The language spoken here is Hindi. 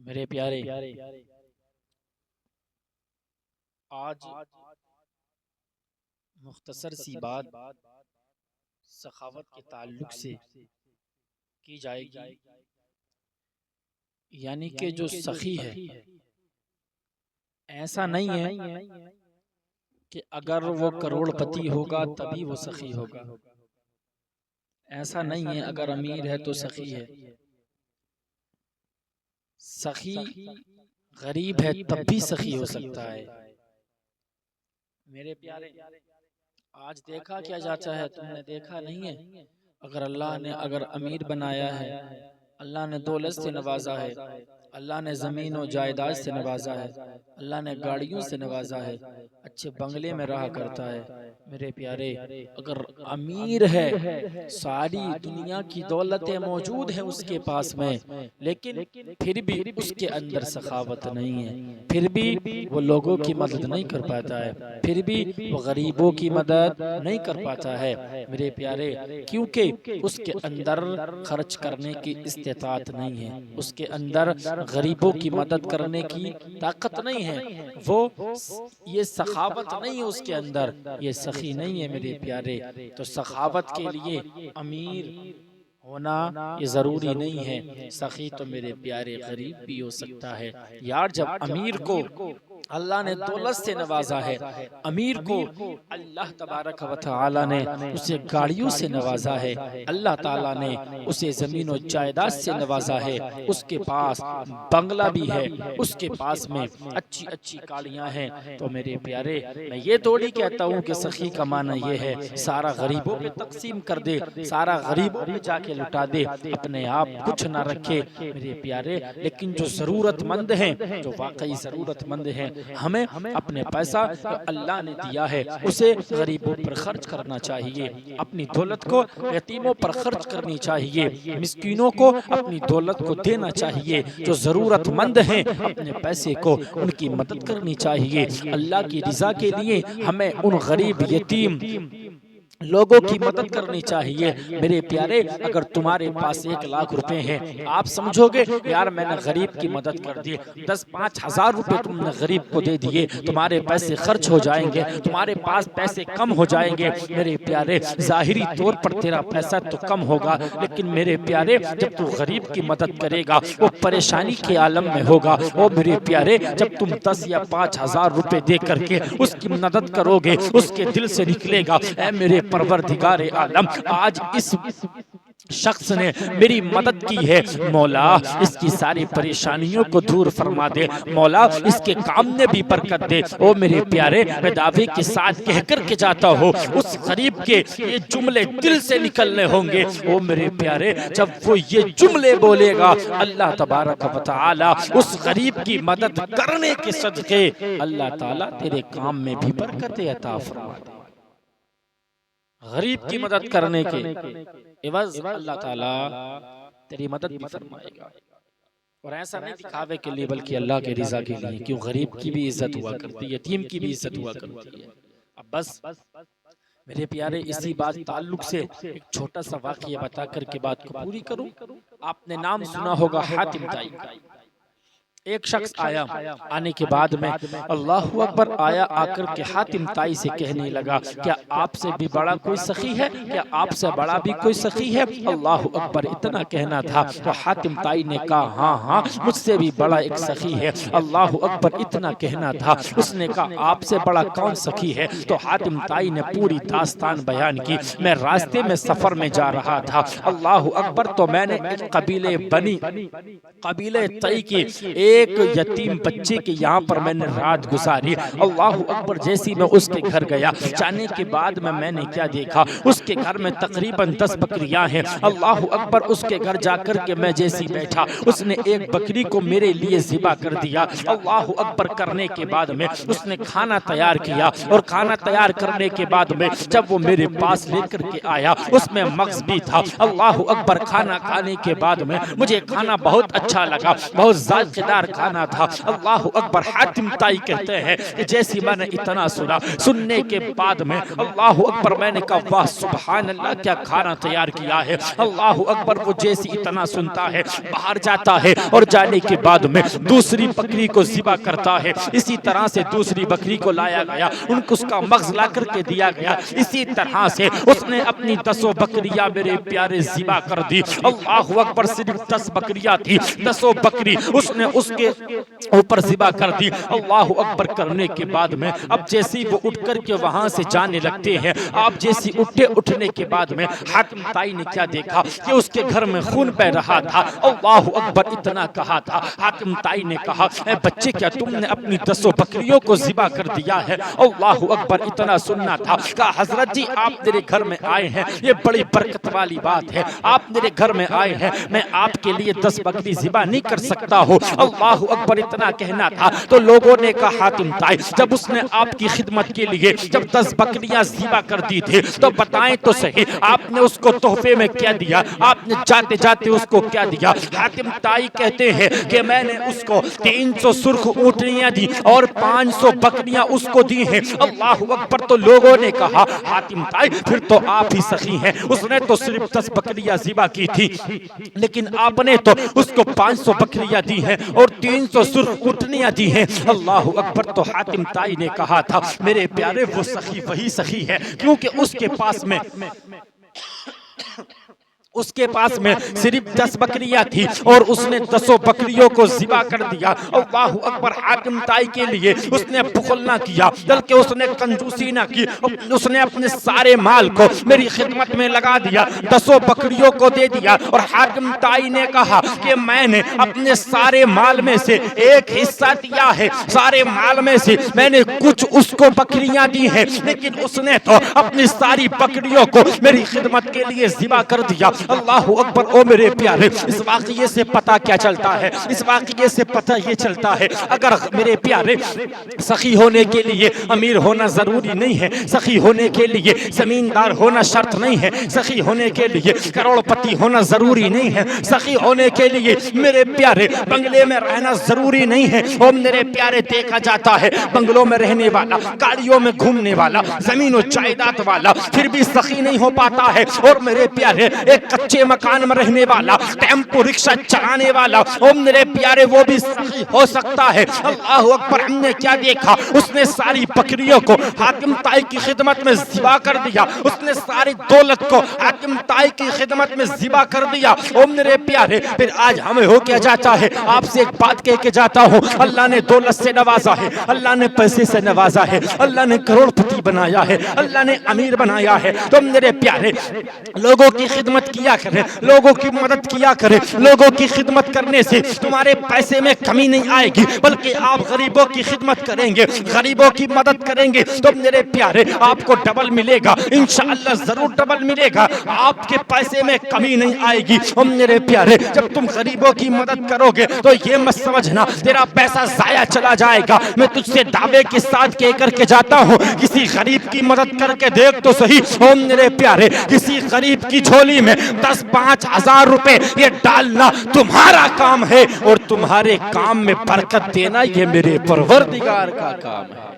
मेरे प्यारे, आज मुख्तसर सी बात सखावत के ताल्लुक से की जाएगी। यानी कि जो सखी है, ऐसा नहीं है कि अगर वो करोड़पति होगा तभी वो सखी होगा। ऐसा नहीं है अगर अमीर है तो सखी है। सखी गरीब है तब भी सखी हो सकता है। मेरे प्यारे, आज देखा क्या जाता है, तुमने देखा नहीं है? अगर अल्लाह ने अगर अमीर बनाया है, अल्लाह ने दौलत से नवाजा है, अल्लाह ने ज़मीन और जायदाद से नवाजा है, अल्लाह ने गाड़ियों से नवाजा है, अच्छे बंगले में रहा करता है। मेरे प्यारे, अगर अमीर है, सारी दुनिया की दौलतें मौजूद हैं उसके पास में, लेकिन फिर भी उसके अंदर सखावत नहीं है, फिर भी वो लोगों की मदद नहीं कर पाता है, फिर भी वो गरीबों की मदद नहीं कर पाता है। मेरे प्यारे, क्योंकि उसके अंदर खर्च करने की इस्तेताअत नहीं है, उसके अंदर गरीबों की मदद करने की ताकत नहीं है, वो ये सखावत नहीं है उसके अंदर, ये सखी नहीं है। मेरे प्यारे, तो सखावत के लिए अमीर होना ये जरूरी नहीं है। सखी तो मेरे प्यारे गरीब भी हो सकता है। यार, जब अमीर को अल्लाह ने दौलत से नवाजा है, अमीर को अल्लाह तबारक व तआला ने उसे गाड़ियों से नवाजा है, अल्लाह ताला ने उसे जमीन और जायदाद से नवाजा है, उसके पास बंगला भी है, उसके पास में अच्छी अच्छी गाड़ियां हैं, तो मेरे प्यारे, मैं ये थोड़ी कहता हूँ कि सखी का माना ये है सारा गरीबों पे तकसीम कर दे, सारा गरीबों पे जाके लुटा दे, अपने आप कुछ ना रखे। मेरे प्यारे, लेकिन जो जरूरतमंद हैं, जो वाकई जरूरतमंद हैं, हमें अपने पैसा जो अल्लाह ने दिया है उसे गरीबों पर खर्च करना चाहिए, अपनी दौलत को यतीमों पर खर्च करनी चाहिए, मिस्कीनों को अपनी दौलत को देना चाहिए, जो जरूरतमंद हैं अपने पैसे को उनकी मदद करनी चाहिए। अल्लाह की रिजा के लिए हमें उन गरीब यतीम लोगों की मदद करनी चाहिए। मेरे प्यारे, अगर तुम्हारे पास 1 लाख रुपए हैं, आप समझोगे यार मैंने गरीब की मदद कर दी, 10-5 हजार रुपए तुमने गरीब को दे दिए, तुम्हारे पैसे खर्च हो जाएंगे, तुम्हारे पास पैसे कम हो जाएंगे। मेरे प्यारे, जाहिरी तौर पर तेरा पैसा तो कम होगा, लेकिन मेरे प्यारे जब तू गरीब की मदद करेगा वो परेशानी के आलम में होगा। ओ मेरे प्यारे, जब तुम 10 या 5 हजार रुपए दे करके उसकी मदद करोगे, उसके दिल से निकलेगा, ऐ मेरे परवरदिगारे आलम, आज इस शख्स ने मेरी मदद की है, मौला इसकी सारी परेशानियों को दूर फरमा दे, मौला इसके काम में भी बरकत दे। ओ मेरे प्यारे, मैं दावे के साथ कह कर के जाता हूँ, उस गरीब के ये जुमले दिल से निकलने होंगे। ओ मेरे प्यारे, जब वो ये जुमले बोलेगा, अल्लाह तबारक व तआला उस गरीब की मदद करने के सदके अल्लाह ताला तेरे काम में भी बरकत अता फरमा दे। गरीब की मदद करने के एवज अल्लाह ताला तेरी मदद भी फरमाएगा। और ऐसा नहीं दिखावे के लिए, बल्कि अल्लाह के रिजा के लिए। क्यों, गरीब की भी इज्जत हुआ करती है, यतीम की भी इज्जत हुआ करती है। अब बस मेरे प्यारे, इसी बात ताल्लुक से एक छोटा सा वाक़या बता कर के बात को पूरी करूं। आपने नाम सुना होगा हातिम ताई। एक शख्स आया, आने के बाद में अल्लाहु अकबर आया, आकर के हातिम ताई से कहने लगा, क्या आपसे भी बड़ा कोई सखी है? क्या आपसे बड़ा भी कोई सखी है? अल्लाहु अकबर इतना कहना था तो हातिम ताई ने कहा, हाँ हाँ मुझसे भी बड़ा एक सखी है। अल्लाहु अकबर इतना कहना था, उसने कहा आपसे बड़ा कौन सखी है? तो हातिम ताई ने पूरी दास्तान बयान की। मैं रास्ते में सफर में जा रहा था, अल्लाहु अकबर, तो मैंने एक कबीले तई की एक यतीम बच्चे के यहाँ पर मैंने रात गुजारी। अल्लाहु अकबर, जैसी मैं उसके घर गया, जाने के बाद में मैंने क्या देखा, उसके घर में तकरीबन 10 बकरियां हैं। अल्लाहु अकबर, उसके घर जाकर के मैं जैसी बैठा, उसने एक बकरी को मेरे लिए ज़िबा कर दिया। अल्लाहु अकबर करने के बाद में उसने खाना तैयार किया, और खाना तैयार करने के बाद में जब वो मेरे पास लेकर के आया, उसमें मग्ज़ भी था। अल्लाहु अकबर, खाना खाने के बाद में मुझे खाना बहुत अच्छा लगा, बहुत जायकेदार मजेदार खाना था। अल्लाह अकबर। हातिम ताई कहते हैं कि जैसी मैंने इतना सुना, सुनने के बाद में अल्लाह अकबर मैंने कहा वाह सुभान अल्लाह, क्या खाना तैयार किया है। अल्लाह अकबर। वो जैसी इतना सुनता है बाहर जाता है और जाने के बाद में दूसरी बकरी को ज़िबा करता है। इसी तरह से दूसरी बकरी को लाया गया, उनको उसका मग़ज़ ला करके दिया गया। इसी तरह से उसने अपनी 10 बकरियां मेरे प्यारे ज़िबा कर दी। अल्लाह अकबर। सिर्फ 10 बकरियां थी, 10 बकरी उसने उसके ऊपर ज़िबा कर दी। अल्लाह अकबर करने के बाद में अब जैसे वो उठ करके वहां से जाने लगते हैं, आप जैसी उठने के बाद में हातिम ताई ने क्या देखा कि उसके घर में खून बह रहा था। अल्लाह अकबर। इतना कहा था, हातिम ताई ने कहा ए बच्चे, क्या तुमने अपनी 10 बकरियों को ज़िबा कर दिया है? अल्लाह अकबर। इतना सुनना था। कहा हजरत जी आप मेरे घर में आए हैं, ये बड़ी बरकत वाली बात है, आप मेरे घर में आए हैं, मैं आपके लिए 10 बकरी ज़िबा नहीं कर सकता हूँ। अल्लाह अकबर। इतना कहना था तो लोगों ने कहा हातिम ताई जब उसने आपकी खिदमत के लिए जब 10 बकरियां ज़िबा कर दी थी तो बताएं तो सही, आपने उसको तोहफे में क्या दिया, आपने जाते जाते उसको क्या दिया? हातिम ताई कहते हैं कि मैंने उसको 300 सुर्ख ऊँटनियां दी और 500 बकरियां उसको दी हैं। अल्लाह अकबर। तो लोगों ने कहा हातिम ताई फिर तो आप ही सखी हैं, उसने तो सिर्फ 10 बकरियां ज़िबा की थी, लेकिन आपने तो उसको 500 बकरियां दी हैं और 300 सुर्ख ऊँटनियां दी हैं। अल्लाह अकबर। तो हातिम ताई ने कहा था मेरे प्यारे वो सखी वही सखी है, क्योंकि उसके पास में सिर्फ 10 बकरियां थी और उसने 10 बकरियों को ज़िबा कर दिया। अल्लाह अकबर। हातिम ताई के लिए उसने बुखल ना किया, बल्कि उसने कंजूसी ना की, उसने अपने सारे माल को मेरी खिदमत में लगा दिया, 10 बकरियों को दे दिया। और हातिम ताई ने कहा कि मैंने अपने सारे माल में से एक हिस्सा दिया है, सारे माल में से मैंने कुछ उसको बकरियां दी हैं, लेकिन उसने तो अपनी सारी बकरियों को मेरी खिदमत के लिए ज़िबा कर दिया। अल्लाह अकबर। ओ मेरे प्यारे, इस वाक़ये से पता क्या चलता है? इस वाक़ये से पता ये चलता है अगर मेरे प्यारे सखी होने के लिए अमीर होना ज़रूरी नहीं है, सखी होने के लिए ज़मींदार होना शर्त नहीं है, सखी होने के लिए करोड़पति होना ज़रूरी नहीं है, सखी होने के लिए मेरे प्यारे बंगले में रहना ज़रूरी नहीं है। ओ मेरे प्यारे देखा जाता है बंगलों में रहने वाला, गाड़ियों में घूमने वाला, ज़मीन और जायदाद वाला फिर भी सखी नहीं हो पाता है। और मेरे प्यारे एक कच्चे मकान में रहने वाला, टेम्पो रिक्शा चलाने वाला, ओ मेरे प्यारे वो भी सखी हो सकता है। अल्लाह अकबर। हमने क्या देखा, उसने सारी बकरियों को हातिम ताई की खिदमत में ज़िबा कर दिया, उसने सारी दौलत को हातिम ताई की खिदमत में ज़िबा कर दिया। ओ मेरे प्यारे फिर आज हमें हो क्या जाता है, आपसे एक बात कह के जाता हूँ, अल्लाह ने दौलत से नवाजा है, अल्लाह ने पैसे से नवाजा है, अल्लाह ने करोड़पति बनाया है, अल्लाह ने अमीर बनाया है। तो मेरे प्यारे लोगों की खिदमत किया करें, लोगों की मदद किया करें, लोगों की खिदमत करने से तुम्हारे पैसे में कमी नहीं आएगी, बल्कि आप गरीबों की खिदमत करेंगे, गरीबों की मदद करेंगे तो मेरे प्यारे आपको डबल मिलेगा, इंशाअल्लाह जरूर डबल मिलेगा, आपके पैसे में कमी नहीं आएगी। और मेरे प्यारे जब तुम गरीबों की मदद करोगे तो ये मत समझना तेरा पैसा जाया चला जाएगा। मैं तुझसे दावे के साथ कह करके जाता हूँ, किसी गरीब की मदद करके देख तो सही। और मेरे प्यारे किसी गरीब की झोली में 10-5 हजार रुपए ये डालना तुम्हारा काम है और तुम्हारे काम में बरकत देना ये मेरे परवरदिगार का काम है।